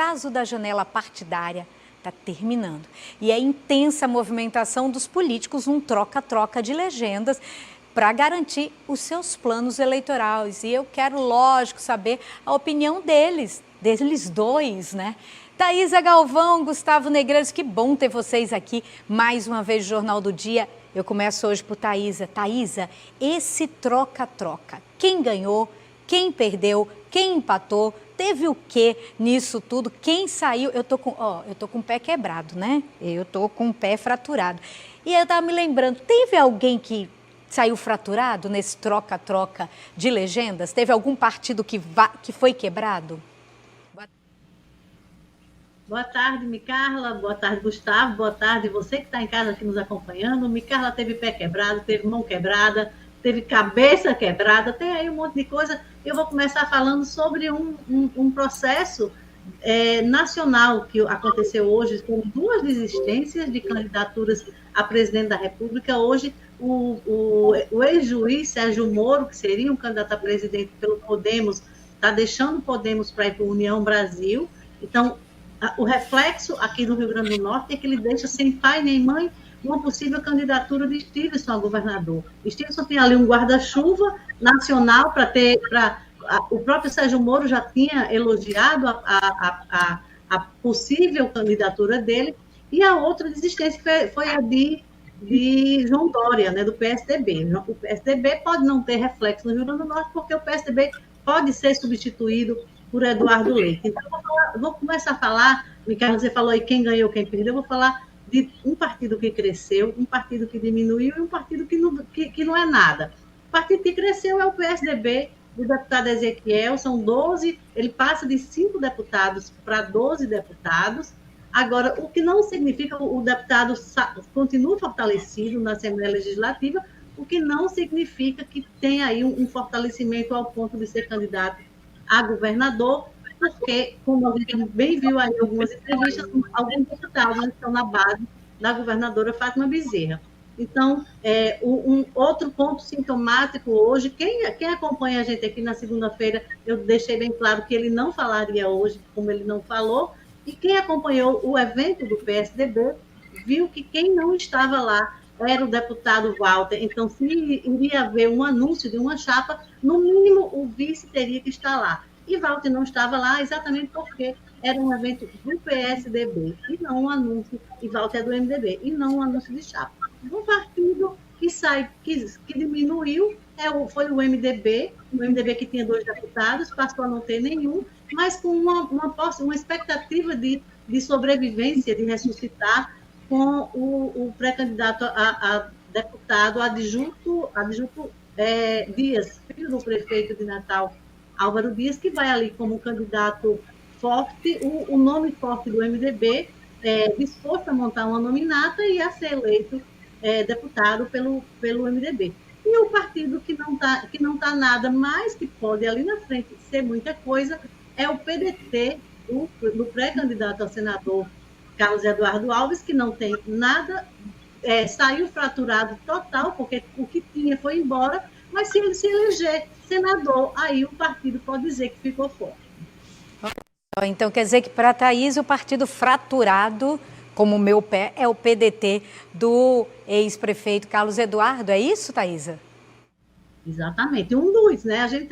prazo da janela partidária está terminando. E é intensa a movimentação dos políticos, um troca-troca de legendas para garantir os seus planos eleitorais. E eu quero, lógico, saber a opinião deles dois, né? Thaisa Galvão, Gustavo Negreiros, que bom ter vocês aqui mais uma vez no Jornal do Dia. Eu começo hoje por Thaisa. Thaisa, esse troca-troca, quem ganhou, quem perdeu, quem empatou, teve o quê nisso tudo, quem saiu? Eu tô com o pé quebrado, né? Eu tô com o pé fraturado. E eu tava me lembrando, teve alguém que saiu fraturado nesse troca-troca de legendas? Teve algum partido que foi quebrado? Boa tarde, Micarla. Boa tarde, Gustavo. Boa tarde, você que está em casa aqui nos acompanhando. Micarla teve pé quebrado, teve mão quebrada, teve cabeça quebrada, tem aí um monte de coisa. Eu vou começar falando sobre um processo nacional que aconteceu hoje, com 2 desistências de candidaturas a presidente da República. Hoje, o ex-juiz Sérgio Moro, que seria um candidato a presidente pelo Podemos, está deixando o Podemos para ir para a União Brasil. Então, o reflexo aqui no Rio Grande do Norte é que ele deixa sem pai nem mãe uma possível candidatura de Stevenson a governador. Stevenson tem ali um guarda-chuva nacional o próprio Sérgio Moro já tinha elogiado a possível candidatura dele, e a outra desistência foi a de João Dória, né, do PSDB. O PSDB pode não ter reflexo no Rio Grande do Norte, porque o PSDB pode ser substituído por Eduardo Leite. Então, vou começar a falar, Micael, você falou aí quem ganhou, quem perdeu, vou falar de um partido que cresceu, um partido que diminuiu e um partido que não é nada. O partido que cresceu é o PSDB, do deputado Ezequiel, são 12, ele passa de 5 deputados para 12 deputados. Agora, o que não significa o deputado continua fortalecido na Assembleia Legislativa, o que não significa que tem aí um fortalecimento ao ponto de ser candidato a governador, porque, como a gente bem viu aí em algumas entrevistas, alguns deputados estão na base da governadora Fátima Bezerra. Então, um outro ponto sintomático hoje, quem acompanha a gente aqui na segunda-feira, eu deixei bem claro que ele não falaria hoje, como ele não falou, e quem acompanhou o evento do PSDB viu que quem não estava lá era o deputado Walter. Então, se iria haver um anúncio de uma chapa, no mínimo o vice teria que estar lá. E Walter não estava lá exatamente porque era um evento do PSDB, e não um anúncio, e Walter é do MDB, e não um anúncio de chapa. Um partido que diminuiu foi o MDB que tinha 2 deputados, passou a não ter nenhum, mas com uma expectativa de sobrevivência, de ressuscitar, com o pré-candidato a deputado adjunto Dias, filho do prefeito de Natal, Álvaro Dias, que vai ali como candidato forte, o nome forte do MDB, disposto a montar uma nominata e a ser eleito deputado pelo MDB. E o partido que não tá nada, mas que pode ali na frente ser muita coisa, é o PDT, do pré-candidato a senador Carlos Eduardo Alves, que não tem nada, saiu fraturado total, porque o que tinha foi embora, mas se ele se eleger senador, aí o partido pode dizer que ficou forte. Então quer dizer que para a Thaisa o partido fraturado, como o meu pé, é o PDT do ex-prefeito Carlos Eduardo, é isso, Thaisa? Exatamente, um dos, né? A gente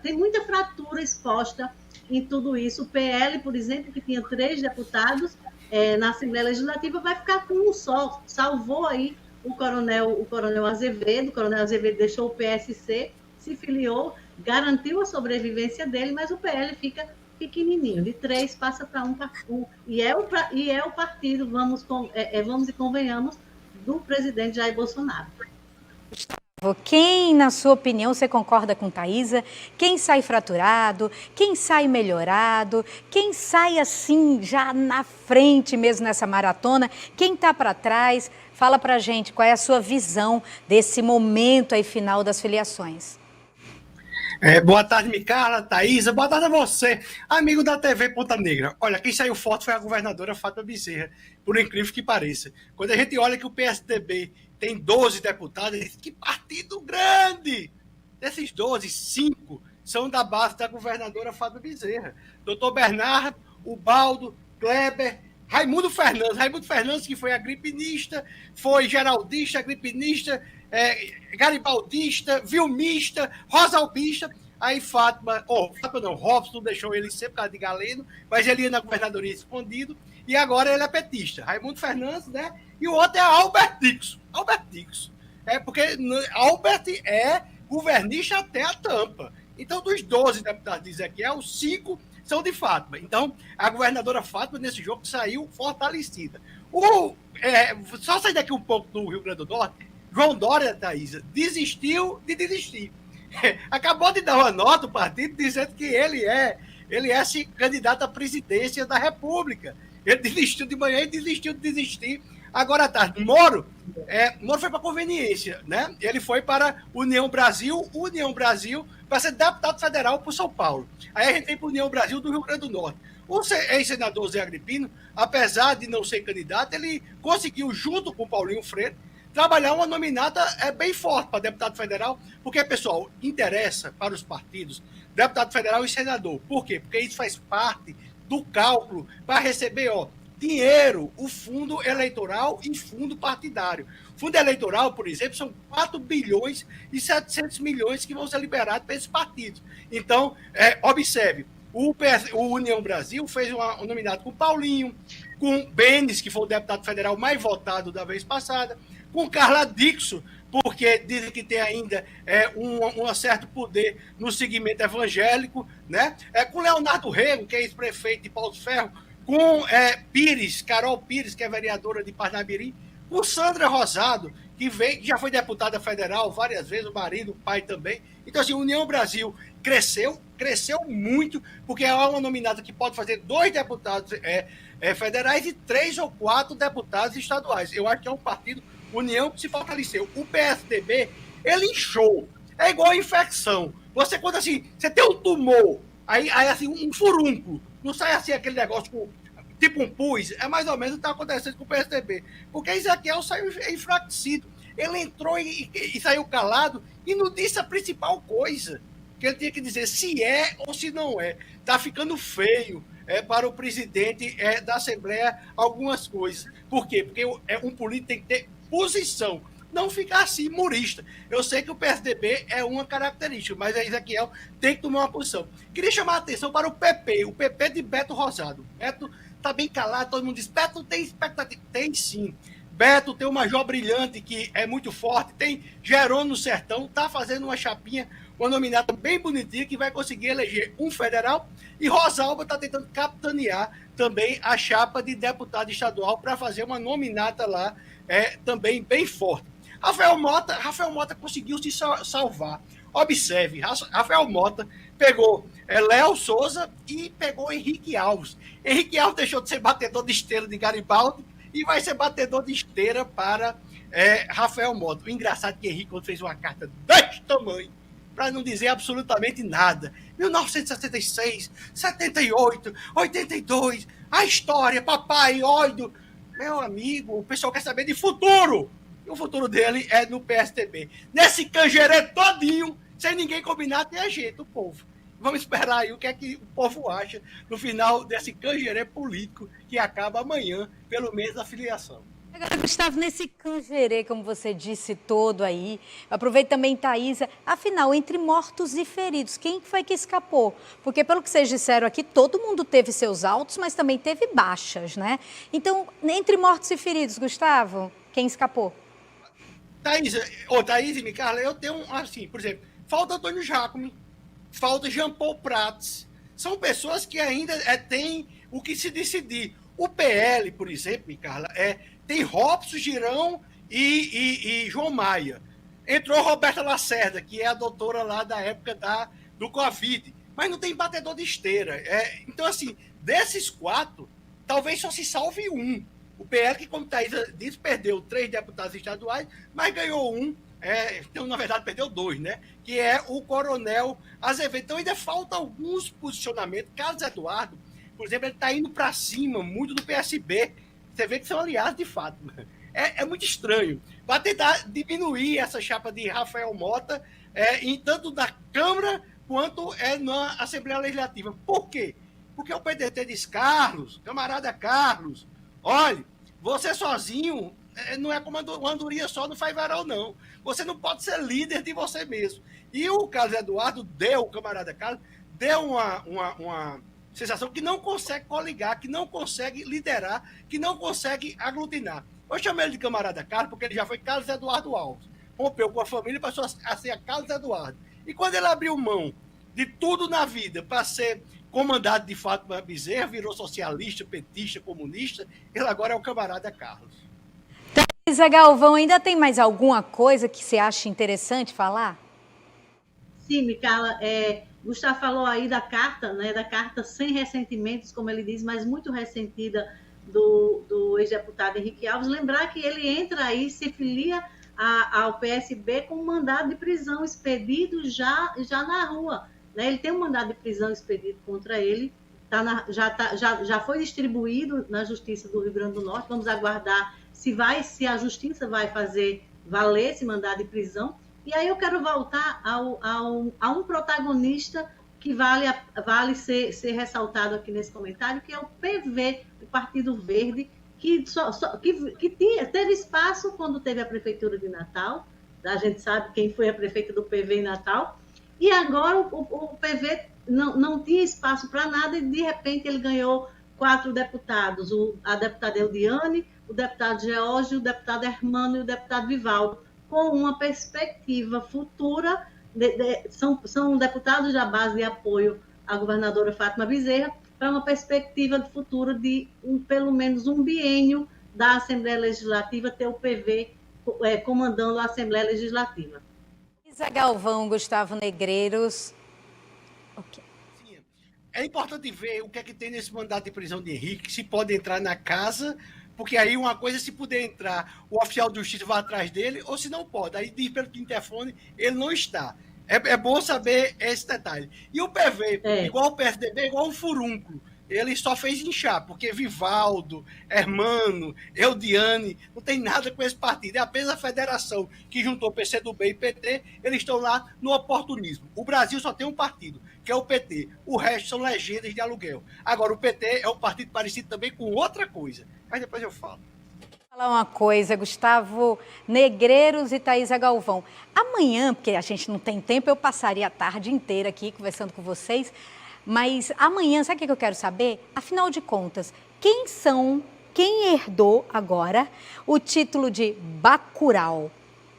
tem muita fratura exposta em tudo isso. O PL, por exemplo, que tinha 3 deputados na Assembleia Legislativa, vai ficar com um só. Salvou aí o coronel Azevedo. O coronel Azevedo deixou o PSC, se filiou, garantiu a sobrevivência dele, mas o PL fica pequenininho, de 3 passa para 1, e é o partido, vamos e convenhamos, do presidente Jair Bolsonaro. Quem, na sua opinião, você concorda com Thaisa? Quem sai fraturado? Quem sai melhorado? Quem sai assim, já na frente mesmo nessa maratona? Quem está para trás? Fala para a gente qual é a sua visão desse momento aí final das filiações. Boa tarde, Micarla, Thaisa, boa tarde a você, amigo da TV Ponta Negra. Olha, quem saiu forte foi a governadora Fátima Bezerra, por incrível que pareça. Quando a gente olha que o PSDB tem 12 deputados, que partido grande! Desses 12, 5 são da base da governadora Fátima Bezerra. Doutor Bernardo, Ubaldo, Kleber, Raimundo Fernandes, que foi agripinista, foi geraldista, agripinista, garibaldista, vilmista, rosalbista. Aí Fátima não, Robson deixou ele sempre por causa de Galeno, mas ele ia na governadoria escondido, e agora ele é petista. Raimundo Fernandes, né? E o outro é Albert Dixon. Porque Albert é governista até a tampa. Então, dos 12 deputados de Ezequiel, 5 são de Fátima. Então, a governadora Fátima, nesse jogo, saiu fortalecida. Só sair daqui um pouco do Rio Grande do Norte, João Dória, Thaisa, desistiu de desistir. Acabou de dar uma nota ao partido dizendo que ele é candidato à presidência da República. Ele desistiu de manhã e desistiu de desistir agora à tarde. Moro foi para conveniência, né? Ele foi para União Brasil, para ser deputado federal por São Paulo. Aí a gente vem para União Brasil do Rio Grande do Norte. O ex-senador Zé Agripino, apesar de não ser candidato, ele conseguiu, junto com Paulinho Freire, trabalhar uma nominata bem forte para deputado federal, porque, pessoal, interessa para os partidos deputado federal e senador. Por quê? Porque isso faz parte do cálculo para receber dinheiro, o fundo eleitoral e fundo partidário. Fundo eleitoral, por exemplo, são 4 bilhões e 700 milhões que vão ser liberados para esses partidos. Então, observe, o União Brasil fez um nominado com Paulinho, com Benes, que foi o deputado federal mais votado da vez passada, com Carla Dixon, porque dizem que tem ainda um certo poder no segmento evangélico, né? Com Leonardo Rego, que é ex-prefeito de Paulo Ferro, com Carol Pires, que é vereadora de Parnamirim, com Sandra Rosado, que já foi deputada federal várias vezes, o marido, o pai também. Então, assim, a União Brasil cresceu muito, porque é uma nominada que pode fazer 2 deputados federais e 3 ou 4 deputados estaduais. Eu acho que é um partido União que se fortaleceu. O PSDB, ele inchou. É igual a infecção. Você, quando assim, você tem um tumor, aí assim, um furúnculo, não sai assim aquele negócio tipo um pus, é mais ou menos o que está acontecendo com o PSDB. Porque Ezequiel saiu enfraquecido. Ele entrou e saiu calado e não disse a principal coisa que ele tinha que dizer, se é ou se não é. Está ficando feio para o presidente da Assembleia algumas coisas. Por quê? Porque um político tem que ter posição, não ficar assim, murista. Eu sei que o PSDB é uma característica, mas a Ezequiel tem que tomar uma posição. Queria chamar a atenção para o PP de Beto Rosado. Beto está bem calado, todo mundo diz, Beto tem expectativa. Tem sim. Beto tem o Major Brilhante, que é muito forte, tem Jerônimo no Sertão, está fazendo uma chapinha, uma nominata bem bonitinha, que vai conseguir eleger um federal, e Rosalba está tentando capitanear também a chapa de deputado estadual para fazer uma nominata lá, também bem forte. Rafael Mota conseguiu se salvar. Observe, Rafael Mota pegou Léo Souza e pegou Henrique Alves. Henrique Alves deixou de ser batedor de esteira de Garibaldi e vai ser batedor de esteira para Rafael Mota. O engraçado é que Henrique, quando fez uma carta deste tamanho, para não dizer absolutamente nada, 1966, 78, 82, a história, papai, ódio. Meu amigo, o pessoal quer saber de futuro. E o futuro dele é no PSDB. Nesse canjerê todinho, sem ninguém combinar, tem a gente, o povo. Vamos esperar aí o que é que o povo acha no final desse canjerê político que acaba amanhã, pelo mês da filiação. Agora, Gustavo, nesse canjerê, como você disse, todo aí, aproveito também, Thaisa, afinal, entre mortos e feridos, quem foi que escapou? Porque, pelo que vocês disseram aqui, todo mundo teve seus altos, mas também teve baixas, né? Então, entre mortos e feridos, Gustavo, quem escapou? Thaisa e Micarla, eu tenho, assim, por exemplo, falta Antônio Jacome, falta Jean Paul Prats, são pessoas que ainda têm o que se decidir. O PL, por exemplo, Micarla, tem Robson Girão e João Maia. Entrou Roberta Lacerda, que é a doutora lá da época do Covid, mas não tem batedor de esteira. Então, assim, desses 4, talvez só se salve um. O PL, que, como Thaisa disse, perdeu 3 deputados estaduais, mas ganhou um. Então, na verdade, perdeu 2, né? Que é o Coronel Azevedo. Então, ainda falta alguns posicionamentos. Carlos Eduardo, por exemplo, ele está indo para cima muito do PSB. Você vê que são aliados de fato. É muito estranho. Vai tentar diminuir essa chapa de Rafael Mota, tanto da Câmara quanto na Assembleia Legislativa. Por quê? Porque o PDT diz, Carlos, camarada Carlos, olhe, você sozinho não é como uma andorinha só, não faz varal, não. Você não pode ser líder de você mesmo. E o Carlos Eduardo o camarada Carlos, deu uma sensação que não consegue coligar, que não consegue liderar, que não consegue aglutinar. Eu chamei ele de camarada Carlos porque ele já foi Carlos Eduardo Alves. Rompeu com a família e passou a ser a Carlos Eduardo. E quando ele abriu mão de tudo na vida para ser comandado de Fátima Bezerra, virou socialista, petista, comunista, ele agora é o camarada Carlos. Thaisa Galvão, ainda tem mais alguma coisa que você acha interessante falar? Sim, Micaela, Gustavo falou aí da carta, né, da carta sem ressentimentos, como ele diz, mas muito ressentida do ex-deputado Henrique Alves. Lembrar que ele entra aí, se filia ao PSB com um mandado de prisão expedido já na rua. Né? Ele tem um mandado de prisão expedido contra ele, já foi distribuído na Justiça do Rio Grande do Norte. Vamos aguardar se a Justiça vai fazer valer esse mandado de prisão. E aí eu quero voltar a um protagonista que vale ser ressaltado aqui nesse comentário, que é o PV, o Partido Verde, que teve espaço quando teve a Prefeitura de Natal. A gente sabe quem foi a prefeita do PV em Natal. E agora o PV não tinha espaço para nada e, de repente, ele ganhou 4 deputados. A deputada Eldiane, o deputado Geórgio, o deputado Hermano e o deputado Vivaldo, com uma perspectiva futura. São deputados da base de apoio à governadora Fátima Bezerra, para uma perspectiva de futuro de pelo menos um biênio da Assembleia Legislativa ter o PV comandando a Assembleia Legislativa. Thaisa Galvão, Gustavo Negreiros. Okay. Sim, é importante ver o que é que tem nesse mandato de prisão de Henrique, se pode entrar na casa, porque aí uma coisa é se puder entrar, o oficial de justiça vai atrás dele, ou se não pode. Aí diz pelo interfone, ele não está. É bom saber esse detalhe. E o PV, igual o PSDB, igual um furúnculo. Ele só fez inchar, porque Vivaldo, Hermano, Eldiane, não tem nada com esse partido. É apenas a federação que juntou PCdoB e PT, eles estão lá no oportunismo. O Brasil só tem um partido, que é o PT. O resto são legendas de aluguel. Agora, o PT é um partido parecido também com outra coisa. Mas depois eu falo. Vou falar uma coisa, Gustavo Negreiros e Thaisa Galvão. Amanhã, porque a gente não tem tempo, eu passaria a tarde inteira aqui conversando com vocês. Mas amanhã, sabe o que eu quero saber? Afinal de contas, quem herdou agora o título de Bacurau?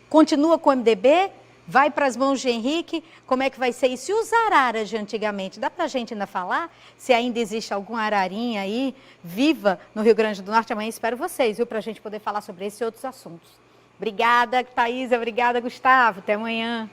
Continua com o MDB? Vai para as mãos de Henrique? Como é que vai ser isso? E os araras de antigamente? Dá para a gente ainda falar? Se ainda existe alguma ararinha aí viva no Rio Grande do Norte? Amanhã espero vocês, viu? Para a gente poder falar sobre esse e outros assuntos. Obrigada, Thaisa. Obrigada, Gustavo. Até amanhã.